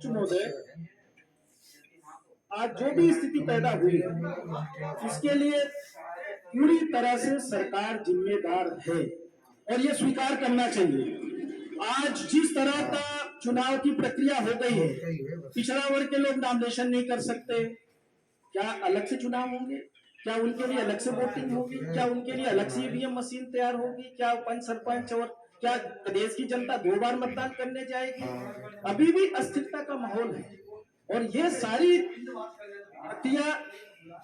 महोदय, आज जो भी स्थिति पैदा हुई इसके लिए पूरी तरह से सरकार जिम्मेदार है और ये स्वीकार करना चाहिए। आज जिस तरह का चुनाव की प्रक्रिया हो गई है, पिछड़ा वर्ग के लोग नामिनेशन नहीं कर सकते, क्या अलग से चुनाव होंगे? क्या उनके लिए अलग से वोटिंग होगी? क्या उनके लिए अलग से ईवीएम मशीन तैयार होगी? क्या पंच सरपंच और क्या प्रदेश की जनता 2 बार मतदान करने जाएगी? अभी भी अस्थिरता का माहौल है और ये सारी प्रक्रिया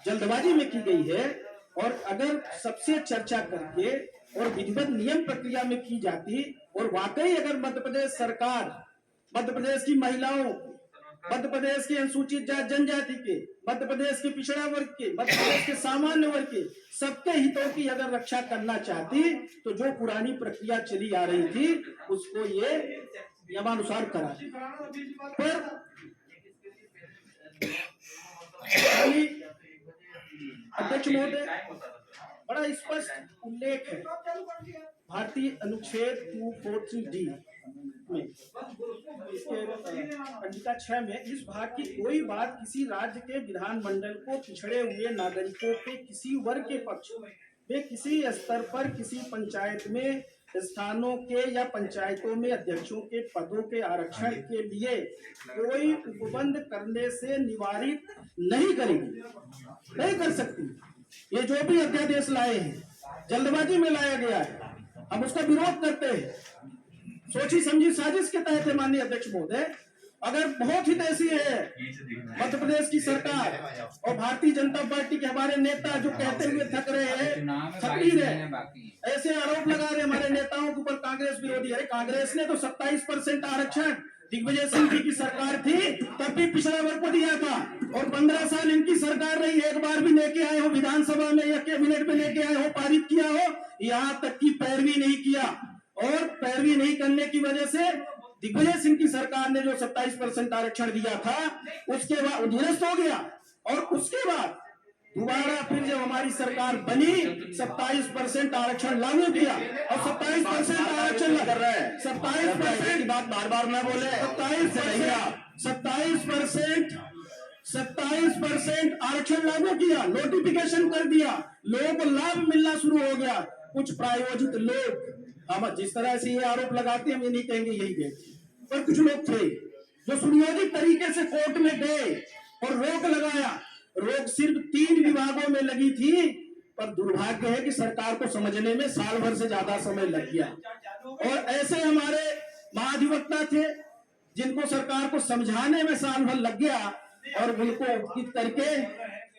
जल्दबाजी में की गई है। और अगर सबसे चर्चा करके और विधिवत नियम प्रक्रिया में की जाती और वाकई अगर मध्य प्रदेश सरकार मध्य प्रदेश की महिलाओं, मध्य प्रदेश के अनुसूचित जाति जनजाति के, मध्य प्रदेश के पिछड़ा वर्ग के, मध्य प्रदेश के सामान्य वर्ग के सबके हितों की अगर रक्षा करना चाहती तो जो पुरानी प्रक्रिया चली आ रही थी उसको ये नियमानुसार करा। पर अध्यक्ष महोदय, बड़ा स्पष्ट उल्लेख है भारतीय अनुच्छेद 243D में, इसके खंडिका 6 में इस भाग की कोई बात किसी राज्य के विधानमंडल को पिछड़े हुए नागरिकों के किसी वर्ग के पक्ष में किसी स्तर पर किसी पंचायत में स्थानों के या पंचायतों में अध्यक्षों के पदों के आरक्षण के लिए कोई उपबंध करने से निवारित नहीं करेगी, नहीं कर सकती। ये जो भी अध्यादेश लाए हैं जल्दबाजी में लाया गया है, हम उसका विरोध करते हैं। सोची समझी साजिश के तहत है माननीय अध्यक्ष महोदय। अगर बहुत हित ऐसी है मध्य प्रदेश की सरकार और भारतीय जनता पार्टी के हमारे नेता जो कहते हुए थक रहे हैं, फकीर है, ऐसे आरोप लगा रहे हमारे नेताओं के ऊपर कांग्रेस विरोधी है। कांग्रेस ने तो 27% आरक्षण दिग्विजय सिंह जी की सरकार थी तब भी पिछड़ा वर्ग को दिया था और 15 साल इनकी सरकार रही, एक बार भी लेके आए हो विधानसभा में या कैबिनेट में लेके आए हो, पारित किया हो, यहाँ तक की पैरवी नहीं किया। और पैरवी नहीं करने की वजह से दिग्विजय सिंह की सरकार ने जो 27% आरक्षण दिया था उसके बाद निरस्त हो गया और उसके बाद दोबारा फिर जब हमारी सरकार बनी 27% आरक्षण लागू किया और 27% आरक्षण कर रहे हैं। 27% की बात बार बार न बोले, 27% आरक्षण लागू किया, नोटिफिकेशन कर दिया, लोगों को लाभ मिलना शुरू हो गया। कुछ प्रायोजित लोग, हम जिस तरह से ये आरोप लगाते हैं हम ये नहीं कहेंगे यही गए, पर कुछ लोग थे जो सुनियोजित तरीके से कोर्ट में गए और रोक लगाया। रोक सिर्फ 3 विभागों में लगी थी, पर दुर्भाग्य है कि सरकार को समझने में साल भर से ज्यादा समय लग गया। और ऐसे हमारे महाधिवक्ता थे जिनको सरकार को समझाने में साल भर लग गया और उनको उपस्थित करके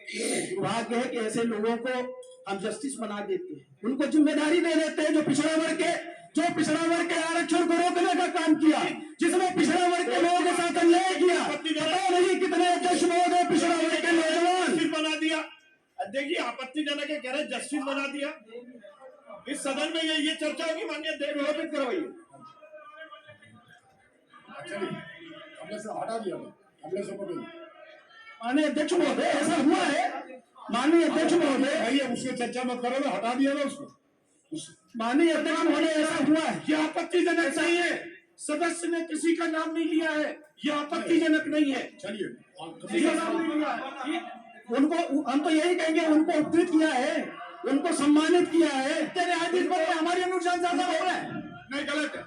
दुर्भाग्य है कि ऐसे लोगों को हम जस्टिस बना देते हैं, उनको जिम्मेदारी दे देते हैं जो पिछड़ा वर्ग के आरक्षण को रोकने का काम किया, जिसमें पिछड़ा वर्ग के लोगों के साथ अन्याय किया। पता नहीं कितने अध्यक्ष महोदय पिछड़ा वर्ग के नौजवान बना दिया। देखिए आपत्तिजनक है, कह रहे जस्टिस बना दिया। इस सदन में ये चर्चा होगी माननीय अध्यक्ष विलोपित करवाइए। हटा दिया माननीय अध्यक्ष महोदय, ऐसा हुआ है माननीय अध्यक्ष महोदय, भैया उसकी चर्चा मत करो ना, हटा दिया ना उसको। माननीय अध्यक्ष महोदय ऐसा हुआ है, यह आपत्तिजनक नहीं है। सदस्य ने किसी का नाम नहीं लिया है, यह आपत्तिजनक नहीं है। चलिए नाम नहीं लिया है, उनको हम तो यही कहेंगे उनको उद्धृत किया है, उनको सम्मानित किया है। तेरे आदेश पर हमारे अनुसार ज्यादा हो रहा है, नहीं गलत है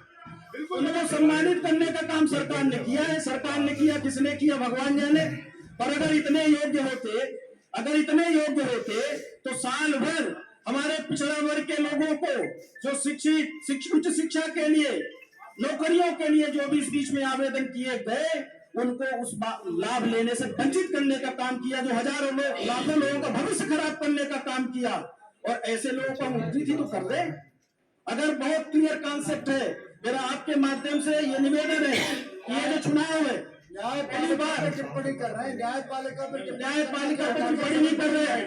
बिल्कुल। उनको सम्मानित करने का काम सरकार ने किया है। सरकार ने किया, किसने किया भगवान जाने। पर अगर इतने योग्य होते तो साल भर हमारे पिछड़ा वर्ग के लोगों को जो उच्च शिक्षा के लिए, नौकरियों के लिए जो भी इस बीच में आवेदन किए गए उनको उस लाभ लेने से वंचित करने का काम किया, जो हजारों लोग, लाखों लोगों का भविष्य खराब करने का काम किया। और ऐसे लोगों को हम उद्धृत ही तो कर दे। अगर बहुत क्लियर कॉन्सेप्ट है, मेरा आपके माध्यम से ये निवेदन है कि ये जो चुनाव है टिप्पणी कर रहे हैं, न्यायपालिका पे टिप्पणी नहीं कर रहे हैं।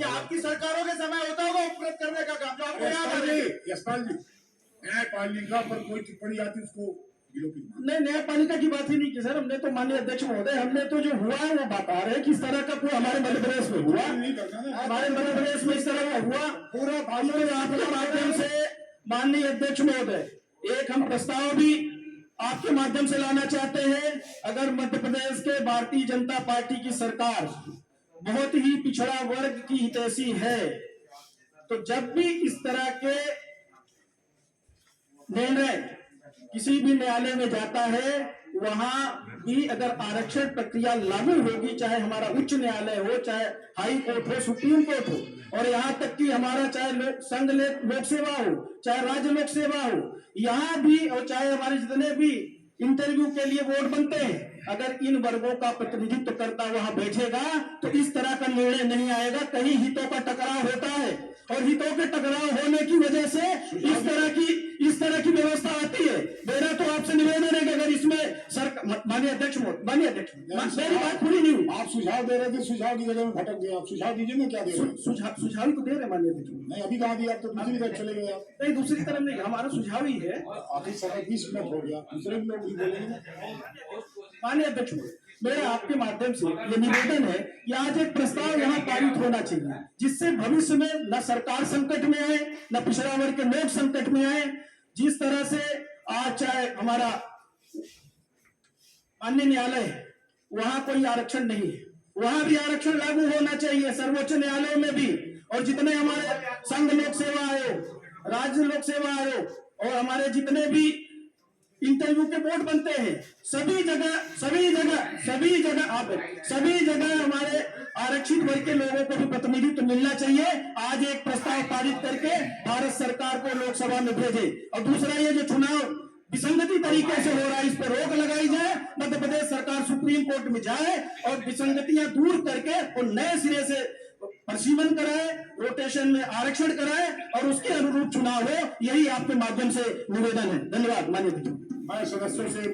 आपकी सरकारों के समय होता होगा उपकृत करने का काम, जो आपको याद आ रही है। यशपाल जी, न्यायपालिका पर कोई टिप्पणी आती उसको नहीं, न्यायपालिका की बात ही नहीं की सर हमने तो। माननीय अध्यक्ष महोदय, हमने तो जो हुआ है वो बता रहे हैं किस तरह का कोई हमारे मध्य प्रदेश में हुआ, हमारे मध्य प्रदेश में इस तरह का हुआ। पूरा आपके माध्यम से माननीय अध्यक्ष महोदय, एक हम प्रस्ताव भी आपके माध्यम से लाना चाहते हैं। अगर मध्य प्रदेश के भारतीय जनता पार्टी की सरकार बहुत ही पिछड़ा वर्ग की हितैषी है, तो जब भी इस तरह के निर्णय किसी भी न्यायालय में जाता है, वहां भी अगर आरक्षण प्रक्रिया लागू होगी, चाहे हमारा उच्च न्यायालय हो, चाहे हाई कोर्ट हो, सुप्रीम कोर्ट हो, और यहाँ तक कि हमारा चाहे संघ लोक सेवा हो, चाहे राज्य लोक सेवा हो, यहाँ भी, और चाहे हमारे जितने भी इंटरव्यू के लिए बोर्ड बनते हैं, अगर इन वर्गों का प्रतिनिधित्व करता वहां बैठेगा तो इस तरह का निर्णय नहीं आएगा। कहीं हितों का टकराव होता है और हितों के टकराव होने की वजह से इस तरह की व्यवस्था आती है। मेरा तो आपसे निवेदन है कि अगर इसमें माननीय अध्यक्ष मेरी बात पूरी नहीं हुई। आप सुझाव दे रहे थे, सुझाव की जगह में भटक गए। आप सुझाव दीजिए ना, क्या दे रहे हैं? सुझाव तो दे रहे माननीय अध्यक्ष। नहीं, अभी कहाँ दिया? आप तो दूसरी तरफ चले गए। आप नहीं, दूसरी तरफ नहीं, हमारा सुझाव ही है। अभी समय 20 मिनट हो गया, दूसरे भी लोग भी बोलेंगे। माननीय अध्यक्ष, मेरा आपके माध्यम से ये निवेदन है कि आज एक प्रस्ताव यहाँ पारित होना चाहिए, जिससे भविष्य में न सरकार संकट में आए, न पिछड़ा वर्ग के लोग संकट में आए। जिस तरह से आज चाहे हमारा माननीय न्यायालय है, वहां कोई आरक्षण नहीं है, वहां भी आरक्षण लागू होना चाहिए, सर्वोच्च न्यायालय में भी। और जितने हमारे संघ लोक सेवा आयोग, राज्य लोक सेवा आयोग और हमारे जितने भी इंटरव्यू के बोर्ड बनते हैं, सभी जगह हमारे आरक्षित वर्ग के लोगों को भी प्रतिनिधित्व मिलना चाहिए। आज एक प्रस्ताव पारित करके भारत सरकार को लोकसभा में भेजे। और दूसरा, ये जो चुनाव विसंगति तरीके से हो रहा है, इस पर रोक लगाई जाए। मध्य प्रदेश सरकार सुप्रीम कोर्ट में जाए और विसंगतियां दूर करके और नए सिरे से परिसीमन कराए, रोटेशन में आरक्षण कराए और उसके अनुरूप चुनाव हो। यही आपके माध्यम से निवेदन है। धन्यवाद माननीय। मैं सदस्यों से